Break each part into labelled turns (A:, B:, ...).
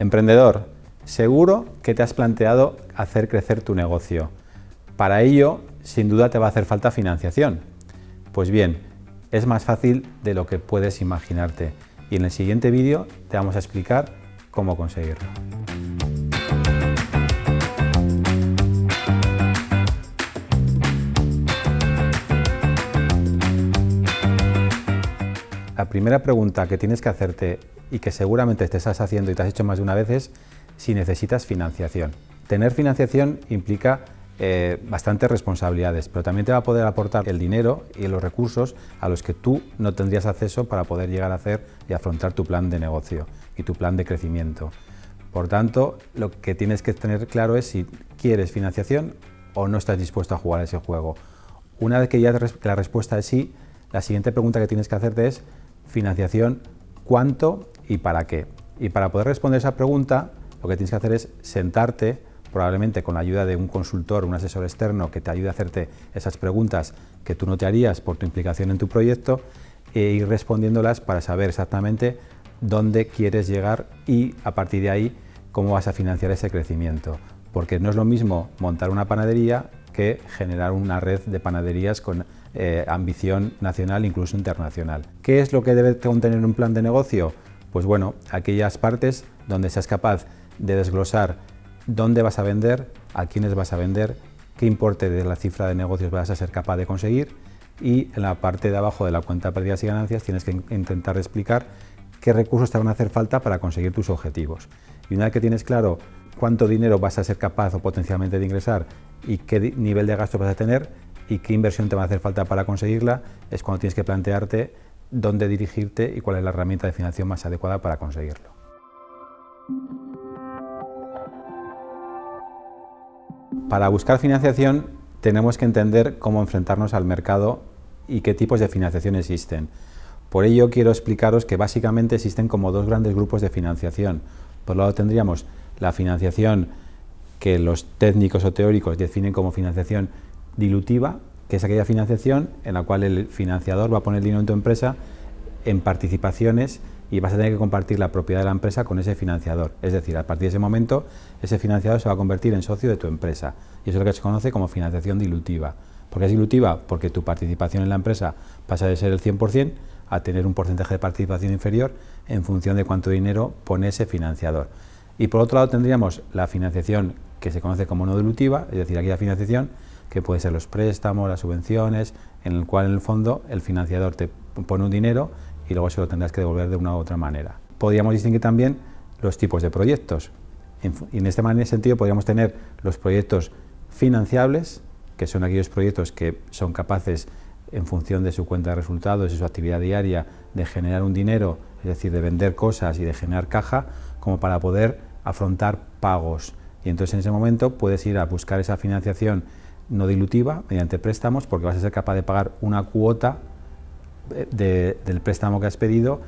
A: Emprendedor, seguro que te has planteado hacer crecer tu negocio. Para ello, sin duda te va a hacer falta financiación. Pues bien, es más fácil de lo que puedes imaginarte y en el siguiente vídeo te vamos a explicar cómo conseguirlo. La primera pregunta que tienes que hacerte y que seguramente te estás haciendo y te has hecho más de una vez es si necesitas financiación. Tener financiación implica bastantes responsabilidades, pero también te va a poder aportar el dinero y los recursos a los que tú no tendrías acceso para poder llegar a hacer y afrontar tu plan de negocio y tu plan de crecimiento. Por tanto, lo que tienes que tener claro es si quieres financiación o no estás dispuesto a jugar a ese juego. Una vez que ya la respuesta es sí, la siguiente pregunta que tienes que hacerte es financiación, ¿cuánto y para qué? Y para poder responder esa pregunta, lo que tienes que hacer es sentarte, probablemente con la ayuda de un consultor, un asesor externo que te ayude a hacerte esas preguntas que tú no te harías por tu implicación en tu proyecto e ir respondiéndolas para saber exactamente dónde quieres llegar y a partir de ahí cómo vas a financiar ese crecimiento. Porque no es lo mismo montar una panadería que generar una red de panaderías con ambición nacional, incluso internacional. ¿Qué es lo que debe contener un plan de negocio? Pues bueno, aquellas partes donde seas capaz de desglosar dónde vas a vender, a quiénes vas a vender, qué importe de la cifra de negocios vas a ser capaz de conseguir y en la parte de abajo de la cuenta de pérdidas y ganancias tienes que intentar explicar qué recursos te van a hacer falta para conseguir tus objetivos. Y una vez que tienes claro cuánto dinero vas a ser capaz o potencialmente de ingresar y qué nivel de gasto vas a tener y qué inversión te va a hacer falta para conseguirla, es cuando tienes que plantearte dónde dirigirte y cuál es la herramienta de financiación más adecuada para conseguirlo. Para buscar financiación tenemos que entender cómo enfrentarnos al mercado y qué tipos de financiación existen. Por ello quiero explicaros que básicamente existen como dos grandes grupos de financiación. Por un lado tendríamos la financiación que los técnicos o teóricos definen como financiación dilutiva, que es aquella financiación en la cual el financiador va a poner dinero en tu empresa en participaciones y vas a tener que compartir la propiedad de la empresa con ese financiador. Es decir, a partir de ese momento, ese financiador se va a convertir en socio de tu empresa. Y eso es lo que se conoce como financiación dilutiva. ¿Por qué es dilutiva? Porque tu participación en la empresa pasa de ser el 100% a tener un porcentaje de participación inferior en función de cuánto dinero pone ese financiador. Y por otro lado tendríamos la financiación que se conoce como no dilutiva, es decir, aquella financiación que puede ser los préstamos, las subvenciones, en el cual en el fondo el financiador te pone un dinero y luego se lo tendrás que devolver de una u otra manera. Podríamos distinguir también los tipos de proyectos. Y en este sentido podríamos tener los proyectos financiables, que son aquellos proyectos que son capaces, en función de su cuenta de resultados y su actividad diaria, de generar un dinero, es decir, de vender cosas y de generar caja, como para poder afrontar pagos. Y entonces en ese momento puedes ir a buscar esa financiación no dilutiva mediante préstamos, porque vas a ser capaz de pagar una cuota del préstamo que has pedido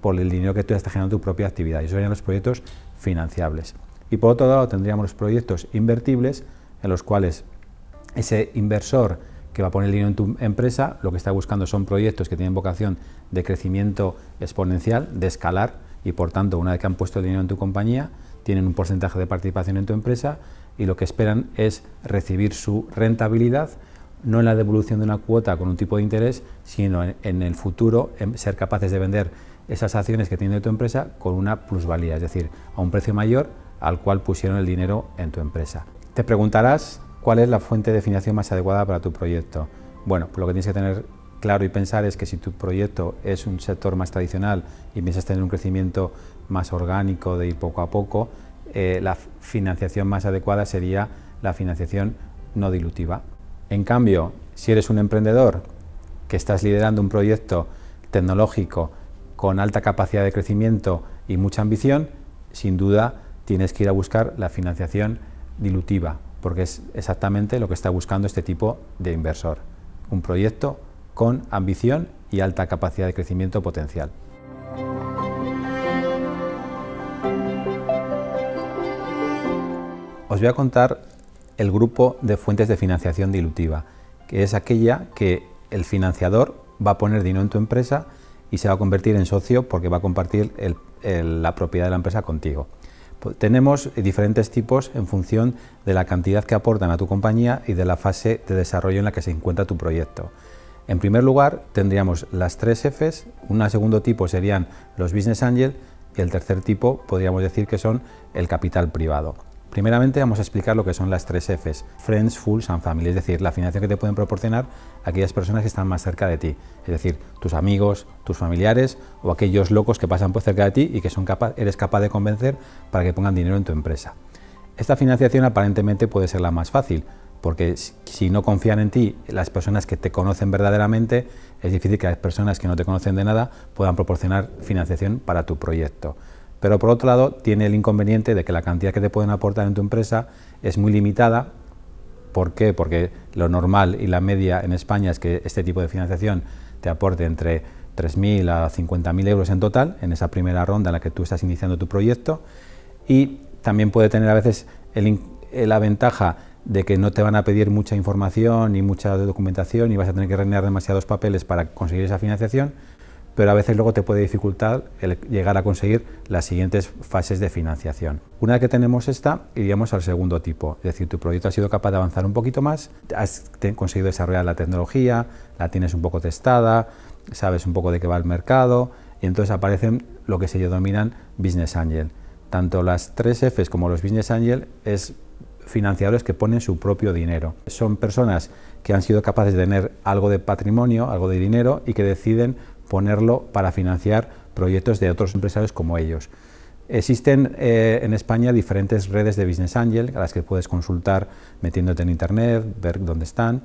A: por el dinero que tú estás generando en tu propia actividad. Y esos serían los proyectos financiables. Y por otro lado tendríamos los proyectos invertibles, en los cuales ese inversor que va a poner el dinero en tu empresa lo que está buscando son proyectos que tienen vocación de crecimiento exponencial, de escalar, y por tanto una vez que han puesto el dinero en tu compañía tienen un porcentaje de participación en tu empresa y lo que esperan es recibir su rentabilidad, no en la devolución de una cuota con un tipo de interés, sino en el futuro en ser capaces de vender esas acciones que tiene tu empresa con una plusvalía, es decir, a un precio mayor al cual pusieron el dinero en tu empresa. Te preguntarás cuál es la fuente de financiación más adecuada para tu proyecto. Bueno, pues lo que tienes que tener claro y pensar es que si tu proyecto es un sector más tradicional y piensas tener un crecimiento más orgánico, de ir poco a poco, la financiación más adecuada sería la financiación no dilutiva. En cambio, si eres un emprendedor que estás liderando un proyecto tecnológico con alta capacidad de crecimiento y mucha ambición, sin duda tienes que ir a buscar la financiación dilutiva, porque es exactamente lo que está buscando este tipo de inversor. Un proyecto con ambición y alta capacidad de crecimiento potencial. Os voy a contar el grupo de fuentes de financiación dilutiva, que es aquella que el financiador va a poner dinero en tu empresa y se va a convertir en socio porque va a compartir la propiedad de la empresa contigo. Tenemos diferentes tipos en función de la cantidad que aportan a tu compañía y de la fase de desarrollo en la que se encuentra tu proyecto. En primer lugar, tendríamos las 3 Fs, un segundo tipo serían los Business Angel y el tercer tipo podríamos decir que son el capital privado. Primeramente vamos a explicar lo que son las 3 Fs, Friends, Fools and Family, es decir, la financiación que te pueden proporcionar aquellas personas que están más cerca de ti, es decir, tus amigos, tus familiares o aquellos locos que pasan por cerca de ti y que eres capaz de convencer para que pongan dinero en tu empresa. Esta financiación aparentemente puede ser la más fácil, porque si no confían en ti las personas que te conocen verdaderamente, es difícil que las personas que no te conocen de nada puedan proporcionar financiación para tu proyecto. Pero por otro lado tiene el inconveniente de que la cantidad que te pueden aportar en tu empresa es muy limitada. ¿Por qué? Porque lo normal y la media en España es que este tipo de financiación te aporte entre 3.000 a 50.000 euros en total en esa primera ronda en la que tú estás iniciando tu proyecto, y también puede tener a veces la ventaja de que no te van a pedir mucha información ni mucha documentación y vas a tener que rellenar demasiados papeles para conseguir esa financiación, pero a veces luego te puede dificultar el llegar a conseguir las siguientes fases de financiación. Una vez que tenemos esta, iríamos al segundo tipo, es decir, tu proyecto ha sido capaz de avanzar un poquito más, has conseguido desarrollar la tecnología, la tienes un poco testada, sabes un poco de qué va el mercado, y entonces aparecen lo que se denominan Business Angel. Tanto las 3 Fs como los Business Angel es financiadores que ponen su propio dinero. Son personas que han sido capaces de tener algo de patrimonio, algo de dinero y que deciden ponerlo para financiar proyectos de otros empresarios como ellos. Existen en España diferentes redes de Business Angel a las que puedes consultar metiéndote en internet, ver dónde están,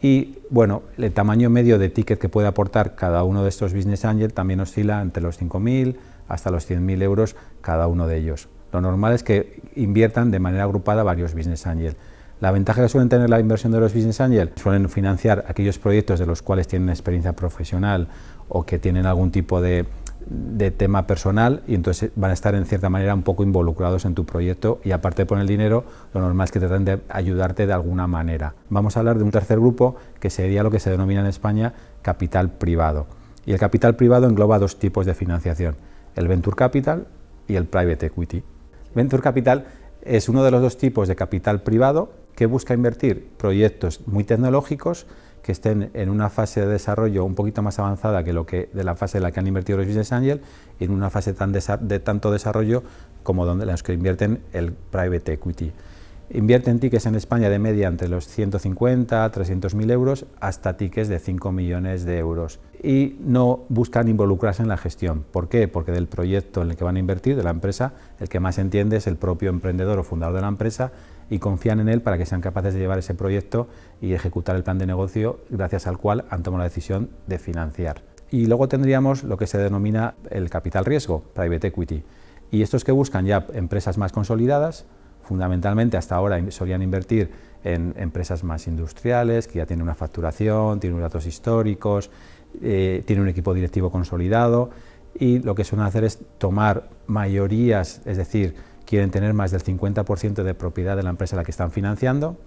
A: y bueno, el tamaño medio de ticket que puede aportar cada uno de estos Business Angel también oscila entre los 5.000 hasta los 100.000 euros cada uno de ellos. Lo normal es que inviertan de manera agrupada varios Business Angel. La ventaja que suelen tener la inversión de los Business Angel, suelen financiar aquellos proyectos de los cuales tienen experiencia profesional o que tienen algún tipo de tema personal, y entonces van a estar en cierta manera un poco involucrados en tu proyecto, y aparte de poner el dinero, lo normal es que traten de ayudarte de alguna manera. Vamos a hablar de un tercer grupo que sería lo que se denomina en España capital privado. Y el capital privado engloba 2 tipos de financiación, el Venture Capital y el Private Equity. Venture Capital es uno de los 2 tipos de capital privado que busca invertir proyectos muy tecnológicos que estén en una fase de desarrollo un poquito más avanzada que de la fase en la que han invertido los Business Angel, y en una fase de tanto desarrollo como donde los que invierten el Private Equity. Invierten tickets en España de media entre los 150 a 300.000 euros hasta tickets de 5 millones de euros, y no buscan involucrarse en la gestión. ¿Por qué? Porque del proyecto en el que van a invertir, de la empresa, el que más entiende es el propio emprendedor o fundador de la empresa, y confían en él para que sean capaces de llevar ese proyecto y ejecutar el plan de negocio gracias al cual han tomado la decisión de financiar. Y luego tendríamos lo que se denomina el capital riesgo, Private Equity, y estos que buscan ya empresas más consolidadas. Fundamentalmente hasta ahora solían invertir en empresas más industriales, que ya tienen una facturación, tienen unos datos históricos, tienen un equipo directivo consolidado, y lo que suelen hacer es tomar mayorías, es decir, quieren tener más del 50% de propiedad de la empresa a la que están financiando,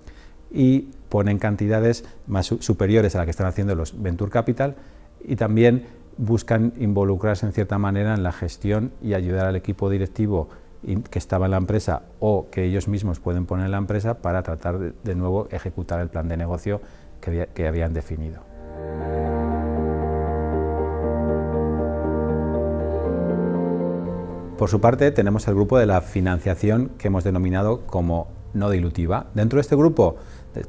A: y ponen cantidades más superiores a la que están haciendo los Venture Capital, y también buscan involucrarse en cierta manera en la gestión y ayudar al equipo directivo que estaba en la empresa o que ellos mismos pueden poner en la empresa para tratar de nuevo ejecutar el plan de negocio que habían definido. Por su parte, tenemos el grupo de la financiación que hemos denominado como no dilutiva. Dentro de este grupo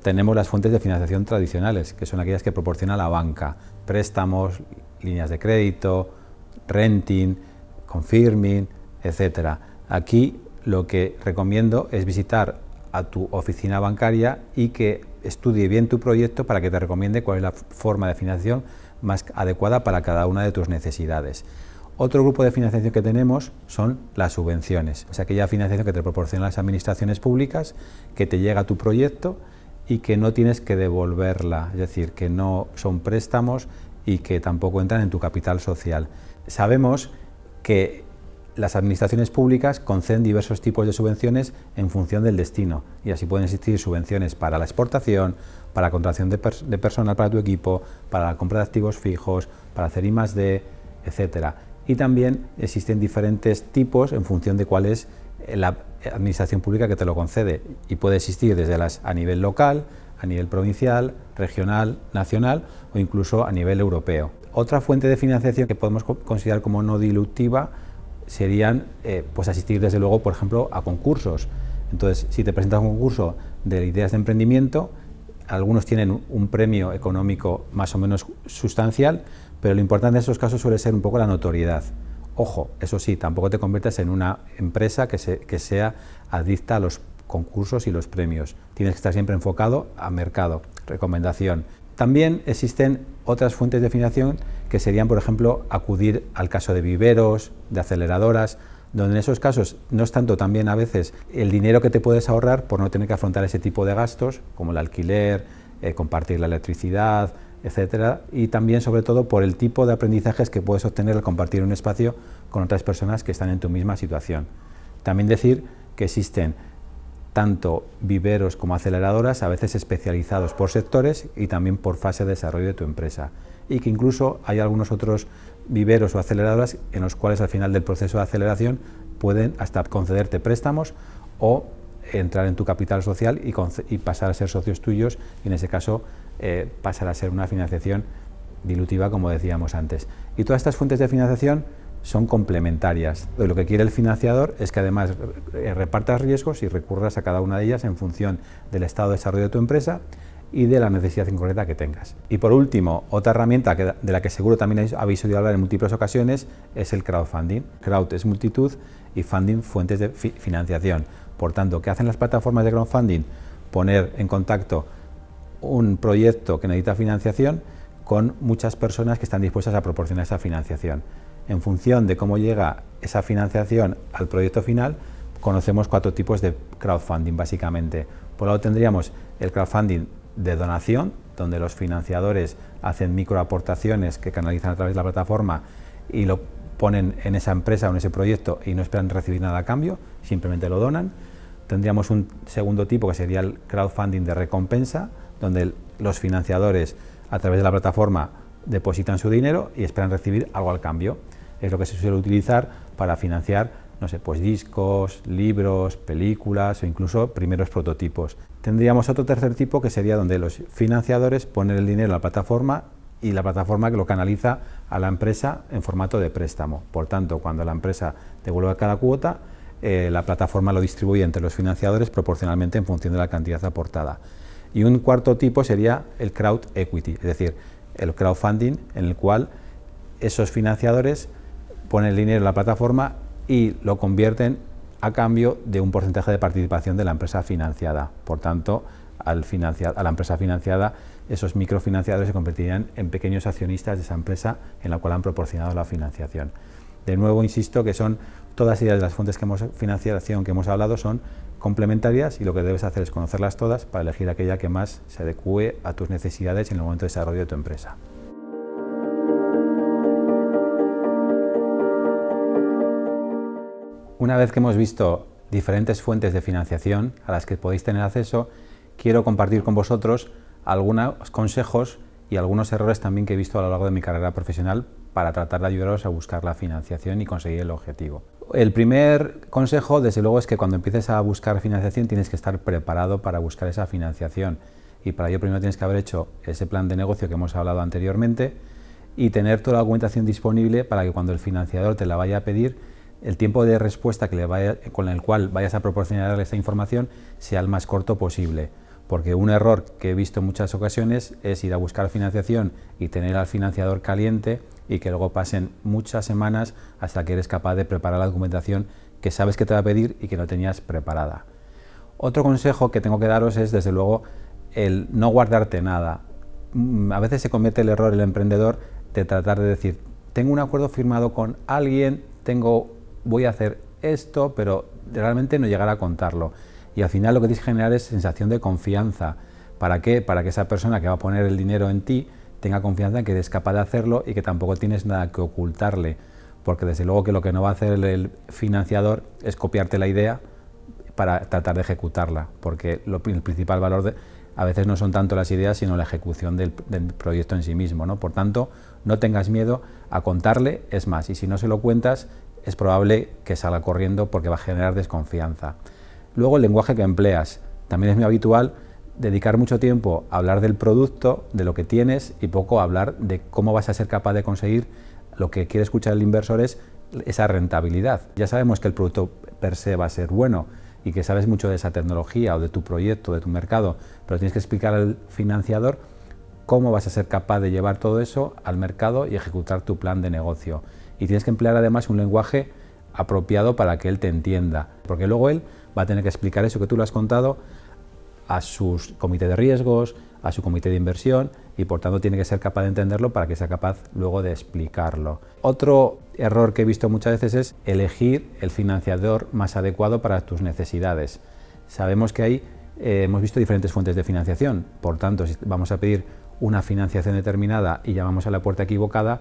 A: tenemos las fuentes de financiación tradicionales, que son aquellas que proporciona la banca: préstamos, líneas de crédito, renting, confirming, etcétera. Aquí lo que recomiendo es visitar a tu oficina bancaria y que estudie bien tu proyecto para que te recomiende cuál es la forma de financiación más adecuada para cada una de tus necesidades. Otro grupo de financiación que tenemos son las subvenciones, o sea, aquella financiación que te proporcionan las administraciones públicas, que te llega a tu proyecto y que no tienes que devolverla, es decir, que no son préstamos y que tampoco entran en tu capital social. Sabemos que las administraciones públicas conceden diversos tipos de subvenciones en función del destino, y así pueden existir subvenciones para la exportación, para la contratación de personal para tu equipo, para la compra de activos fijos, para hacer I+D, etcétera. Y también existen diferentes tipos en función de cuál es la administración pública que te lo concede, y puede existir desde a nivel local, a nivel provincial, regional, nacional o incluso a nivel europeo. Otra fuente de financiación que podemos considerar como no dilutiva serían pues asistir desde luego, por ejemplo, a concursos. Entonces, si te presentas a un concurso de ideas de emprendimiento, algunos tienen un premio económico más o menos sustancial, pero lo importante en esos casos suele ser un poco la notoriedad. Ojo, eso sí, tampoco te conviertas en una empresa que sea adicta a los concursos y los premios. Tienes que estar siempre enfocado a mercado. Recomendación. También existen otras fuentes de financiación que serían, por ejemplo, acudir al caso de viveros, de aceleradoras, donde en esos casos no es tanto también a veces el dinero que te puedes ahorrar por no tener que afrontar ese tipo de gastos, como el alquiler, compartir la electricidad, etcétera, y también sobre todo por el tipo de aprendizajes que puedes obtener al compartir un espacio con otras personas que están en tu misma situación. También decir que existen tanto viveros como aceleradoras, a veces especializados por sectores y también por fase de desarrollo de tu empresa, y que incluso hay algunos otros viveros o aceleradoras en los cuales al final del proceso de aceleración pueden hasta concederte préstamos o entrar en tu capital social y pasar a ser socios tuyos, y en ese caso pasar a ser una financiación dilutiva, como decíamos antes. Y todas estas fuentes de financiación son complementarias. Lo que quiere el financiador es que además repartas riesgos y recurras a cada una de ellas en función del estado de desarrollo de tu empresa y de la necesidad concreta que tengas. Y por último, otra herramienta de la que seguro también habéis oído hablar en múltiples ocasiones es el crowdfunding. Crowd es multitud y funding fuentes de financiación. Por tanto, ¿qué hacen las plataformas de crowdfunding? Poner en contacto un proyecto que necesita financiación con muchas personas que están dispuestas a proporcionar esa financiación. En función de cómo llega esa financiación al proyecto final, conocemos 4 tipos de crowdfunding básicamente. Por un lado tendríamos el crowdfunding de donación, donde los financiadores hacen microaportaciones que canalizan a través de la plataforma y lo ponen en esa empresa o en ese proyecto y no esperan recibir nada a cambio, simplemente lo donan. Tendríamos un segundo tipo que sería el crowdfunding de recompensa, donde los financiadores a través de la plataforma depositan su dinero y esperan recibir algo al cambio. Es lo que se suele utilizar para financiar, no sé, pues discos, libros, películas o incluso primeros prototipos. Tendríamos otro tercer tipo que sería donde los financiadores ponen el dinero en la plataforma y la plataforma que lo canaliza a la empresa en formato de préstamo. Por tanto, cuando la empresa devuelve cada cuota, la plataforma lo distribuye entre los financiadores proporcionalmente en función de la cantidad aportada. Y un cuarto tipo sería el crowd equity, es decir, el crowdfunding en el cual esos financiadores ponen el dinero en la plataforma y lo convierten a cambio de un porcentaje de participación de la empresa financiada. Por tanto, a la empresa financiada, esos microfinanciadores se convertirían en pequeños accionistas de esa empresa en la cual han proporcionado la financiación. De nuevo, insisto que son todas ellas las fuentes de financiación que hemos hablado son complementarias y lo que debes hacer es conocerlas todas para elegir aquella que más se adecue a tus necesidades en el momento de desarrollo de tu empresa. Una vez que hemos visto diferentes fuentes de financiación a las que podéis tener acceso, quiero compartir con vosotros algunos consejos y algunos errores también que he visto a lo largo de mi carrera profesional para tratar de ayudaros a buscar la financiación y conseguir el objetivo. El primer consejo, desde luego, es que cuando empieces a buscar financiación tienes que estar preparado para buscar esa financiación, y para ello primero tienes que haber hecho ese plan de negocio que hemos hablado anteriormente y tener toda la documentación disponible para que cuando el financiador te la vaya a pedir, el tiempo de respuesta con el cual vayas a proporcionarle esa información sea el más corto posible. Porque un error que he visto en muchas ocasiones es ir a buscar financiación y tener al financiador caliente y que luego pasen muchas semanas hasta que eres capaz de preparar la documentación que sabes que te va a pedir y que no tenías preparada. Otro consejo que tengo que daros es, desde luego, el no guardarte nada. A veces se comete el error el emprendedor de tratar de decir, tengo un acuerdo firmado con alguien, voy a hacer esto, pero realmente no llegar a contarlo. Y al final lo que tienes que generar es sensación de confianza. ¿Para qué? Para que esa persona que va a poner el dinero en ti tenga confianza en que eres capaz de hacerlo y que tampoco tienes nada que ocultarle. Porque desde luego que lo que no va a hacer el financiador es copiarte la idea para tratar de ejecutarla. Porque el principal valor a veces no son tanto las ideas, sino la ejecución del proyecto en sí mismo, ¿no? Por tanto, no tengas miedo a contarle, es más, y si no se lo cuentas, es probable que salga corriendo porque va a generar desconfianza. Luego el lenguaje que empleas. También es muy habitual dedicar mucho tiempo a hablar del producto, de lo que tienes y poco a hablar de cómo vas a ser capaz de conseguir lo que quiere escuchar el inversor es esa rentabilidad. Ya sabemos que el producto per se va a ser bueno y que sabes mucho de esa tecnología o de tu proyecto, de tu mercado, pero tienes que explicar al financiador cómo vas a ser capaz de llevar todo eso al mercado y ejecutar tu plan de negocio. Y tienes que emplear además un lenguaje apropiado para que él te entienda, porque luego él va a tener que explicar eso que tú le has contado a su comité de riesgos, a su comité de inversión y por tanto tiene que ser capaz de entenderlo para que sea capaz luego de explicarlo. Otro error que he visto muchas veces es elegir el financiador más adecuado para tus necesidades. Sabemos que hemos visto diferentes fuentes de financiación, por tanto si vamos a pedir una financiación determinada y llamamos a la puerta equivocada,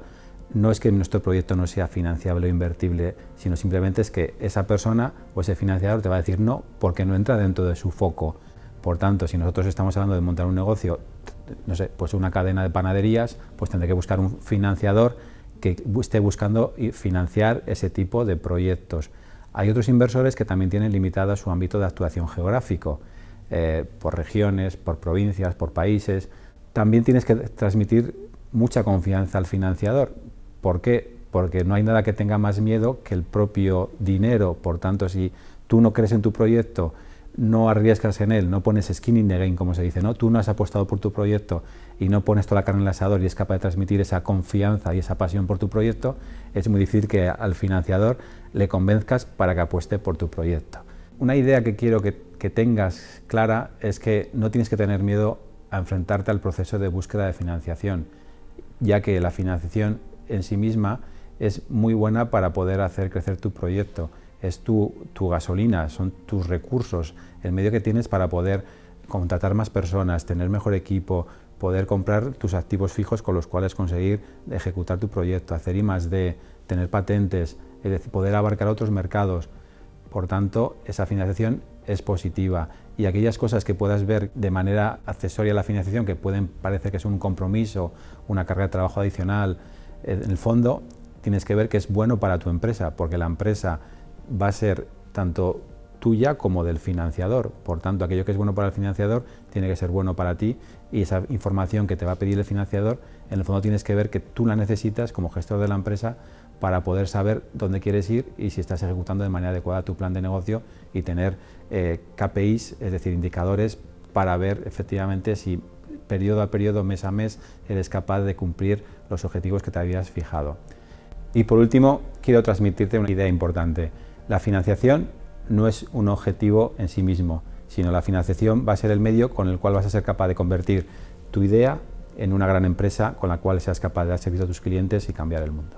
A: no es que nuestro proyecto no sea financiable o invertible, sino simplemente es que esa persona o ese financiador te va a decir no porque no entra dentro de su foco. Por tanto, si nosotros estamos hablando de montar un negocio, no sé, pues una cadena de panaderías, pues tendré que buscar un financiador que esté buscando financiar ese tipo de proyectos. Hay otros inversores que también tienen limitado su ámbito de actuación geográfico, por regiones, por provincias, por países. También tienes que transmitir mucha confianza al financiador. ¿Por qué? Porque no hay nada que tenga más miedo que el propio dinero. Por tanto, si tú no crees en tu proyecto, no arriesgas en él, no pones skin in the game, como se dice, ¿no? Tú no has apostado por tu proyecto y no pones toda la carne en el asador y es capaz de transmitir esa confianza y esa pasión por tu proyecto, es muy difícil que al financiador le convenzcas para que apueste por tu proyecto. Una idea que quiero que tengas clara es que no tienes que tener miedo a enfrentarte al proceso de búsqueda de financiación, ya que la financiación en sí misma es muy buena para poder hacer crecer tu proyecto. Es tu gasolina, son tus recursos, el medio que tienes para poder contratar más personas, tener mejor equipo, poder comprar tus activos fijos con los cuales conseguir ejecutar tu proyecto, hacer I+D, tener patentes, es decir, poder abarcar otros mercados. Por tanto, esa financiación es positiva y aquellas cosas que puedas ver de manera accesoria a la financiación que pueden parecer que es un compromiso, una carga de trabajo adicional, en el fondo tienes que ver que es bueno para tu empresa, porque la empresa va a ser tanto tuya como del financiador. Por tanto, aquello que es bueno para el financiador tiene que ser bueno para ti y esa información que te va a pedir el financiador, en el fondo tienes que ver que tú la necesitas como gestor de la empresa para poder saber dónde quieres ir y si estás ejecutando de manera adecuada tu plan de negocio y tener KPIs, es decir, indicadores para ver efectivamente si periodo a periodo, mes a mes, eres capaz de cumplir los objetivos que te habías fijado. Y por último, quiero transmitirte una idea importante. La financiación no es un objetivo en sí mismo, sino la financiación va a ser el medio con el cual vas a ser capaz de convertir tu idea en una gran empresa con la cual seas capaz de dar servicio a tus clientes y cambiar el mundo.